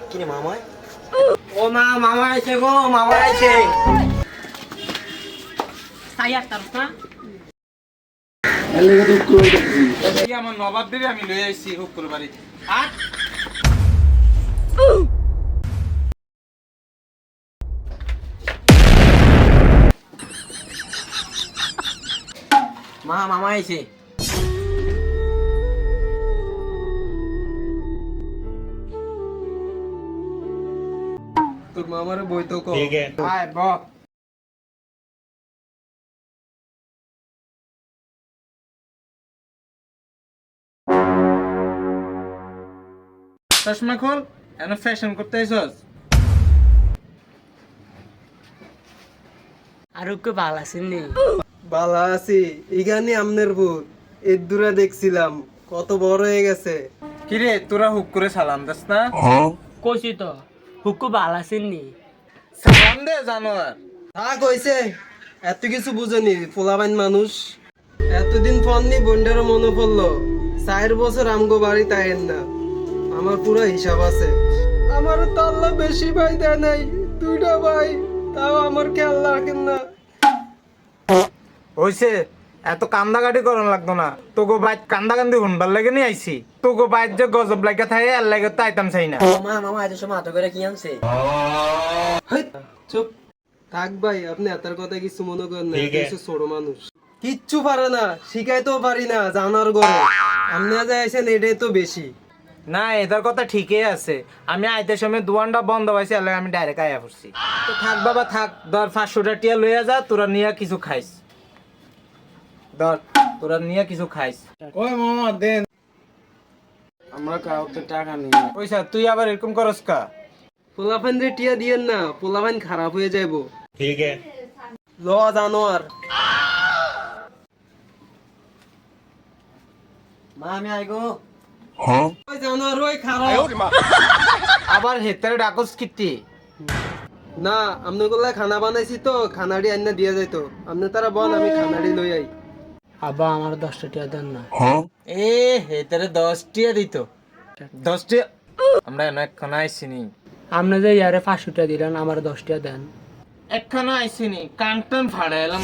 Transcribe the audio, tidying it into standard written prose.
কি রে মামা? ও মা, মামা আইছে গো, মামা আইছে। আমার নবাব দেবে আমি লয়ে আইছি হুক করে বাড়ি আর মা, মামা আইছে। তোর মামারে বই তো কো আয় ব চশমা খোল এন ফ্যাশন করতে আইছস আর ওকে ভালো আছেননি? বালা আছি এখানে আমনের ভূত এর দূরে দেখছিলাম কত বড় হয়ে গেছে। কিরে তোরা হুক করে সালাম দাস না কইছি তো হুকু ভালো আছেননি? সালাম দে জানোয়ার থাক হইছে, এত কিছু বুঝনি পোলাবাইন মানুষ। এতদিন ফোন নি বন্ডারও মনে পড়লো 4 বছর আমগো বাড়ি তাইয়েন না। আমার পুরো হিসাব আছে। আমার তো আল্লাহ বেশি ভাই দেয় নাই, 2টা ভাই, তাও আমার খেয়াল রাখেন না। হইছে এত কান্দাকাটি করন লাগতো না তোগো বাইক কান্দাকান্দি হুনবার লাগে নি আইছি তোগো বাইক যে গজব লাগা থাকে আর লাগে তো আইতাম চাই না মা, মামা এত সময় হাতে করে কি আনছে? হেৎ, চুপ থাক ভাই, আপনি এতার কথা কিছু মনে করেন না, কিছু ছোট মানুষ কিচ্ছু পারে না, শিখাইতেও পারি না জানার গড়ে। আপনি যা আইছেন এটাই তো বেশি। না এটার কথা ঠিকই আছে আমি আইতে সময় দোয়ানটা বন্ধ পাইছি আর লাগে আমি ডাইরেক্ট আইয়া পড়ছি তো থাক বাবা থাক ধর 500 টিয়া লইয়া যা তোরা নিয়া কিছু খাইস ধর তোরা নিয়া কিছু খাইস ওই মামা দেন আমরা কাউকে টাকা নিই না পয়সা তুই আবার এরকম করস কা পোলাপান রে টিয়া দিয়েন না, পোলাপান খারাপ হয়ে যাইবো। ঠিক আছে ল জানোয়ার। মা, আমি আই গো। ওই জানোয়ার ওই খারাপ। আবার হেতারে ডাকস কিতি না আপনি গুলা খানা বানাইছি তো খানাড়ি আইনা দিয়ে যাইতো, আপনি তারা বল আমি খানাড়ি লই আই। আব্বা আমার 10টা টিয়া দেন না। এ হেতারে 10 টিয়া দিত 10 টিয়া আমরা একখানা আইসিনি আপনি যে ইয়ারে 500 টা দিলেন আমার 10 টা দেন। একখানা আইসিনি কান টান ফাড়াইলাম